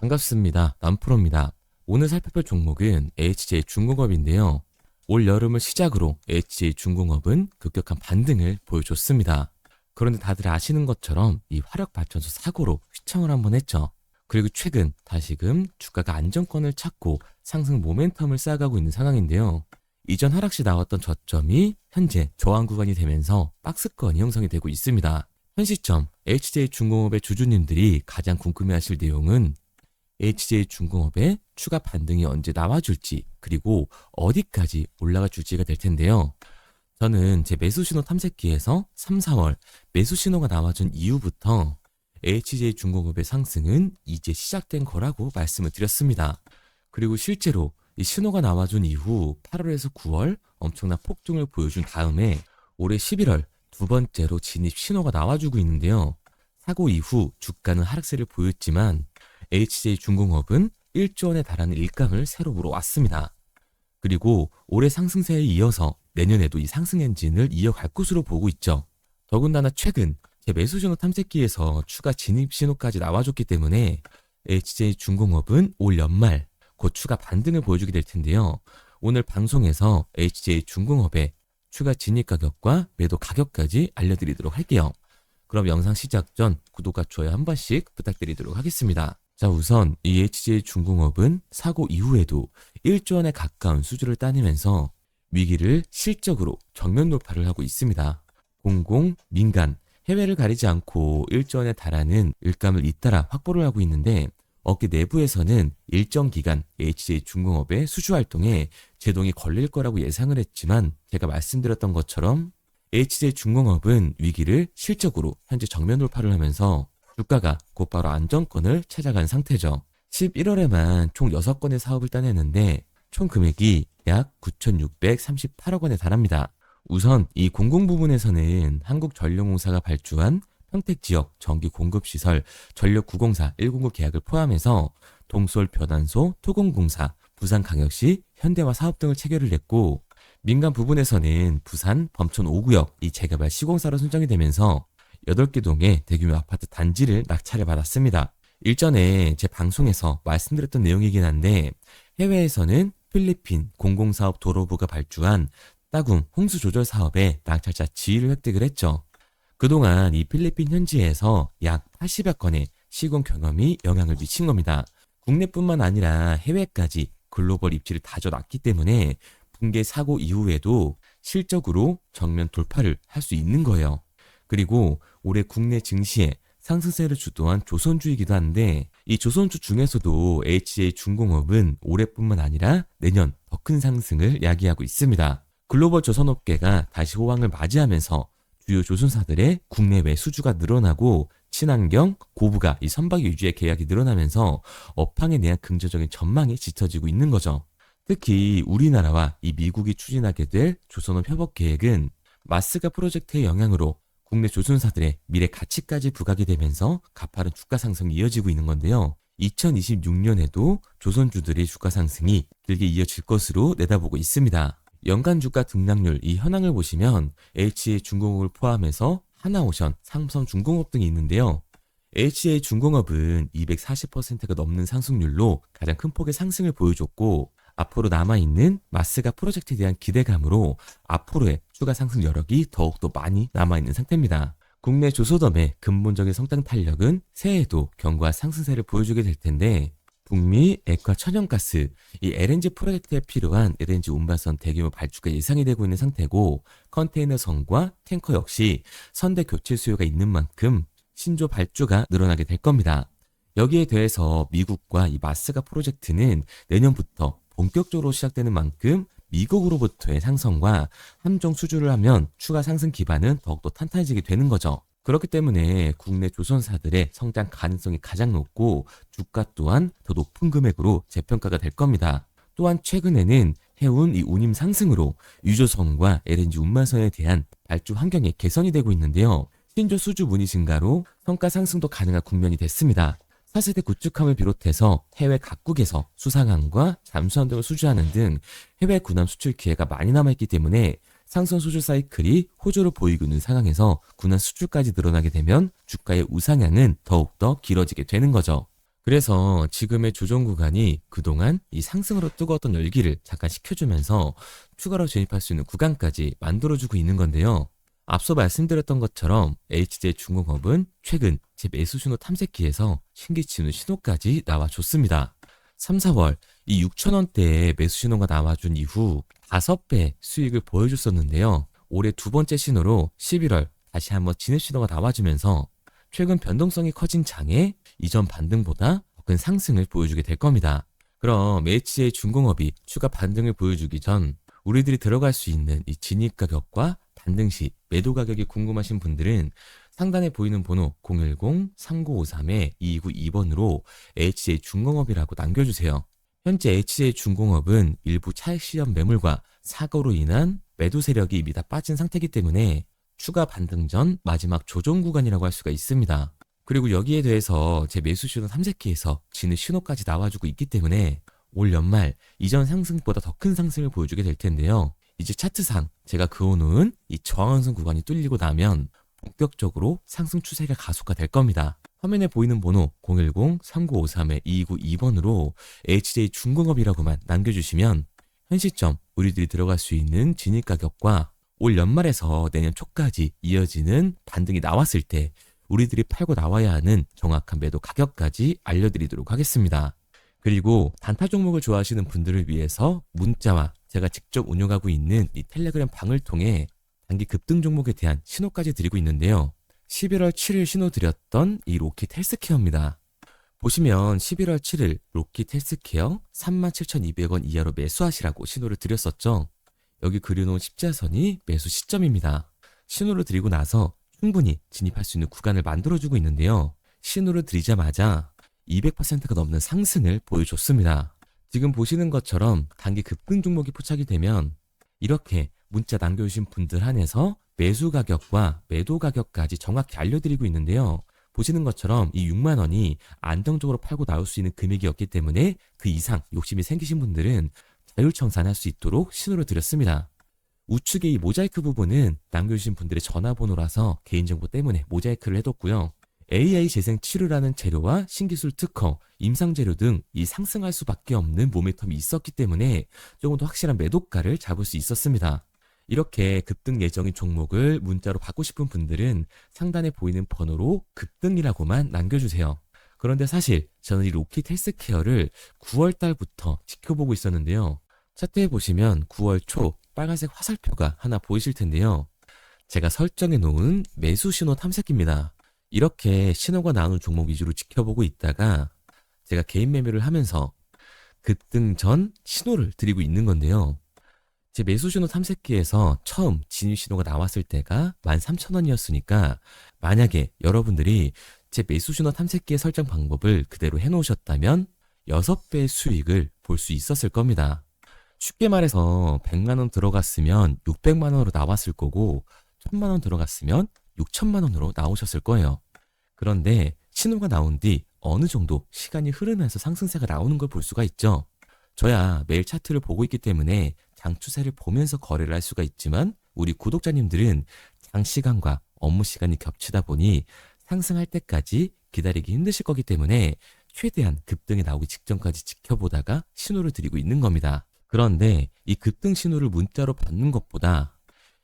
반갑습니다. 남프로입니다. 오늘 살펴볼 종목은 HJ중공업인데요. 올 여름을 시작으로 HJ중공업은 급격한 반등을 보여줬습니다. 그런데 다들 아시는 것처럼 이 화력발전소 사고로 휘청을 한번 했죠. 그리고 최근 다시금 주가가 안정권을 찾고 상승 모멘텀을 쌓아가고 있는 상황인데요. 이전 하락 시 나왔던 저점이 현재 저항 구간이 되면서 박스권이 형성이 되고 있습니다. 현 시점 HJ중공업의 주주님들이 가장 궁금해하실 내용은 HJ중공업의 추가 반등이 언제 나와줄지, 그리고 어디까지 올라가 줄지가 될 텐데요. 저는 제 매수신호 탐색기에서 3, 4월 매수신호가 나와준 이후부터 HJ중공업의 상승은 이제 시작된 거라고 말씀을 드렸습니다. 그리고 실제로 이 신호가 나와준 이후 8월에서 9월 엄청난 폭등을 보여준 다음에 올해 11월 두 번째로 진입 신호가 나와주고 있는데요. 사고 이후 주가는 하락세를 보였지만 HJ중공업은 1조 원에 달하는 일감을 새로 물어왔습니다. 그리고 올해 상승세에 이어서 내년에도 이 상승 엔진을 이어갈 것으로 보고 있죠. 더군다나 최근 제 매수신호 탐색기에서 추가 진입 신호까지 나와줬기 때문에 HJ중공업은 올 연말 곧 추가 반등을 보여주게 될 텐데요. 오늘 방송에서 HJ중공업의 추가 진입 가격과 매도 가격까지 알려드리도록 할게요. 그럼 영상 시작 전 구독과 좋아요 한 번씩 부탁드리도록 하겠습니다. 자, 우선 이 HJ중공업은 사고 이후에도 1조 원에 가까운 수주를 따내면서 위기를 실적으로 정면 돌파를 하고 있습니다. 공공, 민간, 해외를 가리지 않고 1조 원에 달하는 일감을 잇따라 확보를 하고 있는데, 업계 내부에서는 일정 기간 HJ중공업의 수주 활동에 제동이 걸릴 거라고 예상을 했지만, 제가 말씀드렸던 것처럼 HJ중공업은 위기를 실적으로 현재 정면 돌파를 하면서 주가가 곧바로 안정권을 찾아간 상태죠. 11월에만 총 6건의 사업을 따냈는데 총 금액이 약 9,638억 원에 달합니다. 우선 이 공공 부분에서는 한국전력공사가 발주한 평택지역 전기공급시설 전력904 109 계약을 포함해서 동서울변환소, 토공공사, 부산광역시, 현대화 사업 등을 체결을 했고, 민간 부분에서는 부산 범천 5구역 이 재개발 시공사로 선정이 되면서 8개 동의 대규모 아파트 단지를 낙찰을 받았습니다. 일전에 제 방송에서 말씀드렸던 내용이긴 한데, 해외에서는 필리핀 공공사업 도로부가 발주한 따궁 홍수 조절 사업에 낙찰자 지위를 획득을 했죠. 그동안 이 필리핀 현지에서 약 80여 건의 시공 경험이 영향을 미친 겁니다. 국내뿐만 아니라 해외까지 글로벌 입지를 다져놨기 때문에 붕괴 사고 이후에도 실적으로 정면 돌파를 할 수 있는 거예요. 그리고 올해 국내 증시에 상승세를 주도한 조선주이기도 한데, 이 조선주 중에서도 HJ중공업은 올해뿐만 아니라 내년 더 큰 상승을 야기하고 있습니다. 글로벌 조선업계가 다시 호황을 맞이하면서 주요 조선사들의 국내외 수주가 늘어나고 친환경, 고부가 이 선박 위주의 계약이 늘어나면서 업황에 대한 긍정적인 전망이 짙어지고 있는 거죠. 특히 우리나라와 이 미국이 추진하게 될 조선업 협업 계획은 마스가 프로젝트의 영향으로 국내 조선사들의 미래 가치까지 부각이 되면서 가파른 주가 상승이 이어지고 있는 건데요. 2026년에도 조선주들의 주가 상승이 길게 이어질 것으로 내다보고 있습니다. 연간 주가 등락률 이 현황을 보시면 HJ중공업을 포함해서 하나오션, 삼성중공업 등이 있는데요. HJ중공업은 240%가 넘는 상승률로 가장 큰 폭의 상승을 보여줬고, 앞으로 남아있는 마스가 프로젝트에 대한 기대감으로 앞으로의 추가 상승 여력이 더욱더 많이 남아있는 상태입니다. 국내 조소덤의 근본적인 성장 탄력은 새해에도 견고한 상승세를 보여주게 될 텐데, 북미 액화 천연가스 이 LNG 프로젝트에 필요한 LNG 운반선 대규모 발주가 예상이 되고 있는 상태고, 컨테이너선과 탱커 역시 선대 교체 수요가 있는 만큼 신조 발주가 늘어나게 될 겁니다. 여기에 대해서 미국과 이 마스가 프로젝트는 내년부터 본격적으로 시작되는 만큼 미국으로부터의 상승과 함정 수주를 하면 추가 상승 기반은 더욱더 탄탄해지게 되는 거죠. 그렇기 때문에 국내 조선사들의 성장 가능성이 가장 높고 주가 또한 더 높은 금액으로 재평가가 될 겁니다. 또한 최근에는 해운 이 운임 상승으로 유조선과 LNG 운반선에 대한 발주 환경이 개선이 되고 있는데요. 신조 수주 문의 증가로 성가 상승도 가능한 국면이 됐습니다. 4세대 구축함을 비롯해서 해외 각국에서 수상함과 잠수함 등을 수주하는 등 해외 군함 수출 기회가 많이 남아있기 때문에 상선 수주 사이클이 호조를 보이고 있는 상황에서 군함 수출까지 늘어나게 되면 주가의 우상향은 더욱더 길어지게 되는 거죠. 그래서 지금의 조정 구간이 그동안 이 상승으로 뜨거웠던 열기를 잠깐 식혀주면서 추가로 진입할 수 있는 구간까지 만들어주고 있는 건데요. 앞서 말씀드렸던 것처럼 HJ 중공업은 최근 제 매수 신호 탐색기에서 신기치는 신호까지 나와줬습니다. 3, 4월 이 6,000원대의 매수 신호가 나와준 이후 5배 수익을 보여줬었는데요. 올해 두 번째 신호로 11월 다시 한번 진입 신호가 나와주면서 최근 변동성이 커진 장에 이전 반등보다 더 큰 상승을 보여주게 될 겁니다. 그럼 HJ 중공업이 추가 반등을 보여주기 전 우리들이 들어갈 수 있는 이 진입 가격과 반등 시 매도 가격이 궁금하신 분들은 상단에 보이는 번호 010-3953-2292번으로 HJ 중공업이라고 남겨주세요. 현재 HJ 중공업은 일부 차익 실현 매물과 사고로 인한 매도 세력이 이미 다 빠진 상태이기 때문에 추가 반등 전 마지막 조정 구간이라고 할 수가 있습니다. 그리고 여기에 대해서 제 매수 신호 탐색기에서 진입 신호까지 나와주고 있기 때문에 올 연말 이전 상승보다 더 큰 상승을 보여주게 될 텐데요. 이제 차트상 제가 그어놓은 이 저항선 구간이 뚫리고 나면 본격적으로 상승 추세가 가속화 될 겁니다. 화면에 보이는 번호 010-3953-2292번으로 HJ 중공업이라고만 남겨주시면 현 시점 우리들이 들어갈 수 있는 진입 가격과 올 연말에서 내년 초까지 이어지는 반등이 나왔을 때 우리들이 팔고 나와야 하는 정확한 매도 가격까지 알려드리도록 하겠습니다. 그리고 단타 종목을 좋아하시는 분들을 위해서 문자와 제가 직접 운영하고 있는 이 텔레그램 방을 통해 단기 급등 종목에 대한 신호까지 드리고 있는데요. 11월 7일 신호 드렸던 이 로킷 헬스케어입니다. 보시면 11월 7일 로킷 헬스케어 37,200원 이하로 매수하시라고 신호를 드렸었죠. 여기 그려놓은 십자선이 매수 시점입니다. 신호를 드리고 나서 충분히 진입할 수 있는 구간을 만들어주고 있는데요. 신호를 드리자마자 200%가 넘는 상승을 보여줬습니다. 지금 보시는 것처럼 단기 급등 종목이 포착이 되면 이렇게 문자 남겨주신 분들 한해서 매수 가격과 매도 가격까지 정확히 알려드리고 있는데요. 보시는 것처럼 이 6만 원이 안정적으로 팔고 나올 수 있는 금액이었기 때문에 그 이상 욕심이 생기신 분들은 자율청산할 수 있도록 신호를 드렸습니다. 우측의 이 모자이크 부분은 남겨주신 분들의 전화번호라서 개인정보 때문에 모자이크를 해뒀고요. AI 재생 치료라는 재료와 신기술 특허, 임상재료 등 이 상승할 수밖에 없는 모멘텀이 있었기 때문에 조금 더 확실한 매도가를 잡을 수 있었습니다. 이렇게 급등 예정인 종목을 문자로 받고 싶은 분들은 상단에 보이는 번호로 급등이라고만 남겨주세요. 그런데 사실 저는 이 로킷 헬스케어를 9월 달부터 지켜보고 있었는데요. 차트에 보시면 9월 초 빨간색 화살표가 하나 보이실 텐데요. 제가 설정해 놓은 매수 신호 탐색기입니다. 이렇게 신호가 나오는 종목 위주로 지켜보고 있다가 제가 개인 매매를 하면서 급등 전 신호를 드리고 있는 건데요. 제 매수 신호 탐색기에서 처음 진입 신호가 나왔을 때가 13,000원이었으니까 만약에 여러분들이 제 매수 신호 탐색기의 설정 방법을 그대로 해놓으셨다면 6배의 수익을 볼 수 있었을 겁니다. 쉽게 말해서 100만원 들어갔으면 600만원으로 나왔을 거고 1000만원 들어갔으면 6천만원으로 나오셨을 거예요. 그런데 신호가 나온 뒤 어느 정도 시간이 흐르면서 상승세가 나오는 걸 볼 수가 있죠. 저야 매일 차트를 보고 있기 때문에 장 추세를 보면서 거래를 할 수가 있지만 우리 구독자님들은 장시간과 업무 시간이 겹치다 보니 상승할 때까지 기다리기 힘드실 거기 때문에 최대한 급등이 나오기 직전까지 지켜보다가 신호를 드리고 있는 겁니다. 그런데 이 급등 신호를 문자로 받는 것보다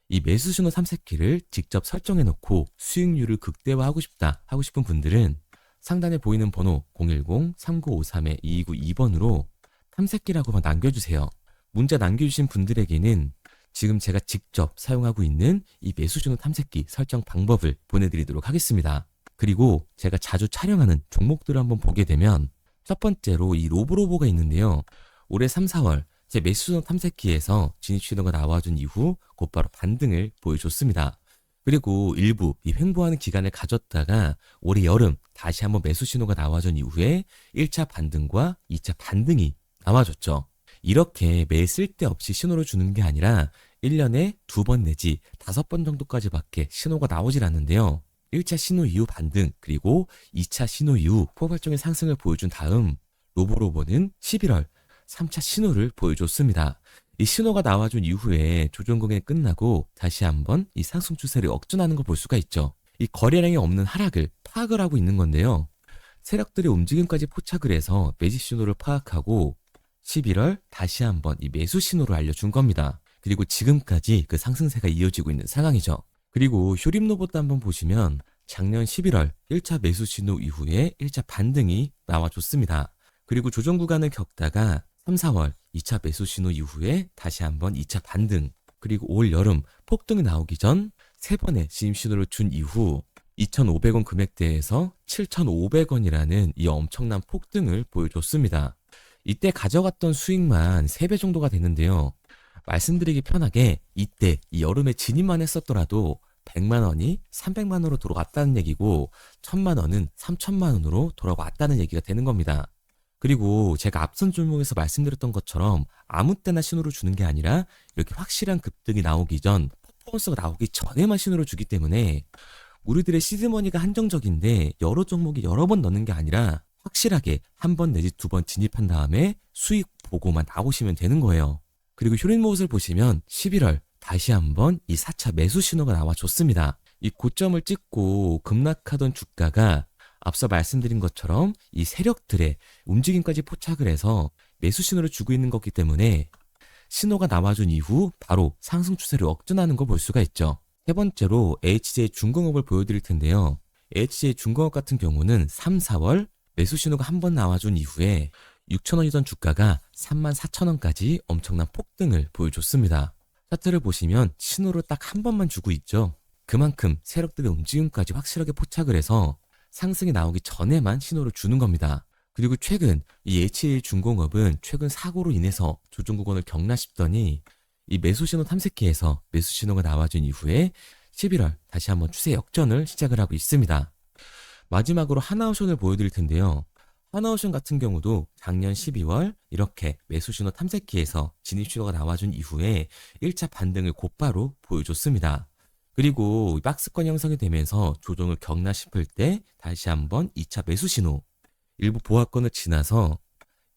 이 매수 신호 탐색기를 직접 설정해 놓고 수익률을 극대화하고 싶다 하고 싶은 분들은 상단에 보이는 번호 010-3953-2292번으로 탐색기라고만 남겨주세요. 문자 남겨주신 분들에게는 지금 제가 직접 사용하고 있는 이 매수 신호 탐색기 설정 방법을 보내드리도록 하겠습니다. 그리고 제가 자주 촬영하는 종목들을 한번 보게 되면 첫 번째로 이 로보로보가 있는데요. 올해 3, 4월 제 매수 신호 탐색기에서 진입 신호가 나와준 이후 곧바로 반등을 보여줬습니다. 그리고 일부 이 횡보하는 기간을 가졌다가 올해 여름 다시 한번 매수 신호가 나와준 이후에 1차 반등과 2차 반등이 나와줬죠. 이렇게 매 쓸데없이 신호를 주는 게 아니라 1년에 2번 내지 5번 정도까지밖에 신호가 나오질 않는데요. 1차 신호 이후 반등 그리고 2차 신호 이후 포괄적인 상승을 보여준 다음 로보로보는 11월 3차 신호를 보여줬습니다. 이 신호가 나와준 이후에 조정 공연이 끝나고 다시 한번 이 상승 추세를 역전하는 걸 볼 수가 있죠. 이 거래량이 없는 하락을 파악을 하고 있는 건데요. 세력들의 움직임까지 포착을 해서 매집 신호를 파악하고 11월 다시 한번 이 매수 신호를 알려준 겁니다. 그리고 지금까지 그 상승세가 이어지고 있는 상황이죠. 그리고 쇼림로봇도 한번 보시면 작년 11월 1차 매수 신호 이후에 1차 반등이 나와줬습니다. 그리고 조정 구간을 겪다가 3, 4월 2차 매수 신호 이후에 다시 한번 2차 반등, 그리고 올 여름 폭등이 나오기 전 3번의 진입 신호를 준 이후 2,500원 금액대에서 7,500원이라는 이 엄청난 폭등을 보여줬습니다. 이때 가져갔던 수익만 3배 정도가 되는데요. 말씀드리기 편하게 이때 이 여름에 진입만 했었더라도 100만 원이 300만 원으로 돌아왔다는 얘기고 1000만 원은 3000만 원으로 돌아왔다는 얘기가 되는 겁니다. 그리고 제가 앞선 종목에서 말씀드렸던 것처럼 아무 때나 신호를 주는 게 아니라 이렇게 확실한 급등이 나오기 전, 퍼포먼스가 나오기 전에만 신호를 주기 때문에 우리들의 시드머니가 한정적인데 여러 종목이 여러 번 넣는 게 아니라 확실하게 한 번 내지 2번 진입한 다음에 수익 보고만 나오시면 되는 거예요. 그리고 효린모습을 보시면 11월 다시 한번 이 4차 매수 신호가 나와줬습니다. 이 고점을 찍고 급락하던 주가가 앞서 말씀드린 것처럼 이 세력들의 움직임까지 포착을 해서 매수 신호를 주고 있는 거기 때문에 신호가 나와준 이후 바로 상승 추세를 역전하는 걸 볼 수가 있죠. 세 번째로 HJ 중공업을 보여드릴 텐데요. HJ 중공업 같은 경우는 3, 4월 매수 신호가 한 번 나와준 이후에 6,000원이던 주가가 34,000원까지 엄청난 폭등을 보여줬습니다. 차트를 보시면 신호를 딱 한 번만 주고 있죠. 그만큼 세력들의 움직임까지 확실하게 포착을 해서 상승이 나오기 전에만 신호를 주는 겁니다. 그리고 최근 이 HJ 중공업은 최근 사고로 인해서 조정 구간을 겪나 싶더니 이 매수 신호 탐색기에서 매수 신호가 나와준 이후에 11월 다시 한번 추세 역전을 시작을 하고 있습니다. 마지막으로 하나오션을 보여드릴 텐데요. 하나오션 같은 경우도 작년 12월 이렇게 매수 신호 탐색기에서 진입 신호가 나와준 이후에 1차 반등을 곧바로 보여줬습니다. 그리고 박스권 형성이 되면서 조정을 겪나 싶을 때 다시 한번 2차 매수 신호, 일부 보합권을 지나서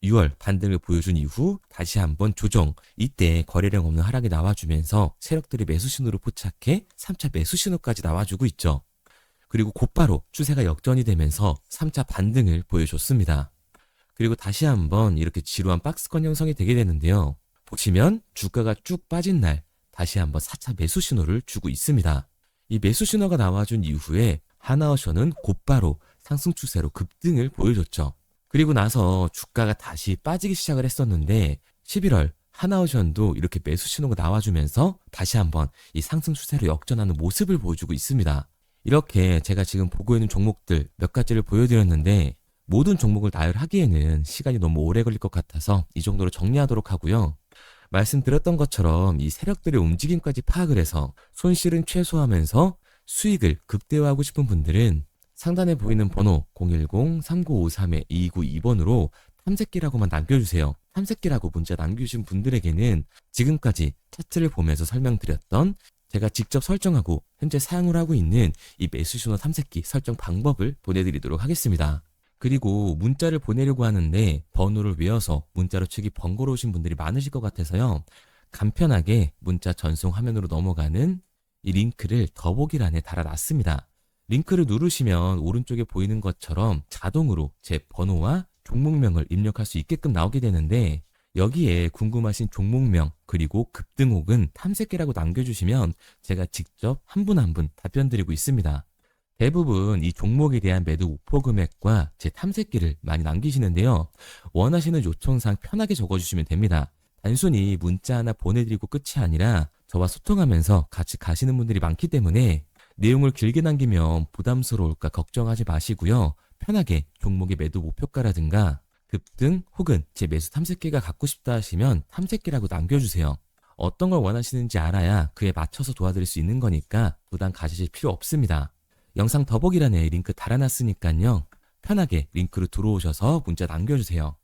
6월 반등을 보여준 이후 다시 한번 조정, 이때 거래량 없는 하락이 나와주면서 세력들이 매수 신호를 포착해 3차 매수 신호까지 나와주고 있죠. 그리고 곧바로 추세가 역전이 되면서 3차 반등을 보여줬습니다. 그리고 다시 한번 이렇게 지루한 박스권 형성이 되게 되는데요. 보시면 주가가 쭉 빠진 날 다시 한번 4차 매수 신호를 주고 있습니다. 이 매수 신호가 나와준 이후에 하나오션은 곧바로 상승 추세로 급등을 보여줬죠. 그리고 나서 주가가 다시 빠지기 시작을 했었는데 11월 하나오션도 이렇게 매수 신호가 나와주면서 다시 한번 이 상승 추세로 역전하는 모습을 보여주고 있습니다. 이렇게 제가 지금 보고 있는 종목들 몇 가지를 보여드렸는데 모든 종목을 나열하기에는 시간이 너무 오래 걸릴 것 같아서 이 정도로 정리하도록 하고요. 말씀드렸던 것처럼 이 세력들의 움직임까지 파악을 해서 손실은 최소화하면서 수익을 극대화하고 싶은 분들은 상단에 보이는 번호 010-3953-2292번으로 탐색기라고만 남겨주세요. 탐색기라고 문자 남겨주신 분들에게는 지금까지 차트를 보면서 설명드렸던 제가 직접 설정하고 현재 사용을 하고 있는 이 매수신호 탐색기 설정 방법을 보내드리도록 하겠습니다. 그리고 문자를 보내려고 하는데 번호를 외워서 문자로 치기 번거로우신 분들이 많으실 것 같아서요. 간편하게 문자 전송 화면으로 넘어가는 이 링크를 더보기란에 달아놨습니다. 링크를 누르시면 오른쪽에 보이는 것처럼 자동으로 제 번호와 종목명을 입력할 수 있게끔 나오게 되는데 여기에 궁금하신 종목명 그리고 급등 혹은 탐색기라고 남겨주시면 제가 직접 한 분 한 분 답변 드리고 있습니다. 대부분 이 종목에 대한 매도 목표 금액과 제 탐색기를 많이 남기시는데요. 원하시는 요청사항 편하게 적어주시면 됩니다. 단순히 문자 하나 보내드리고 끝이 아니라 저와 소통하면서 같이 가시는 분들이 많기 때문에 내용을 길게 남기면 부담스러울까 걱정하지 마시고요. 편하게 종목의 매도 목표가라든가 급등 혹은 제 매수 탐색기가 갖고 싶다 하시면 탐색기라고 남겨주세요. 어떤 걸 원하시는지 알아야 그에 맞춰서 도와드릴 수 있는 거니까 부담 가지실 필요 없습니다. 영상 더보기란에 링크 달아놨으니까요. 편하게 링크로 들어오셔서 문자 남겨주세요.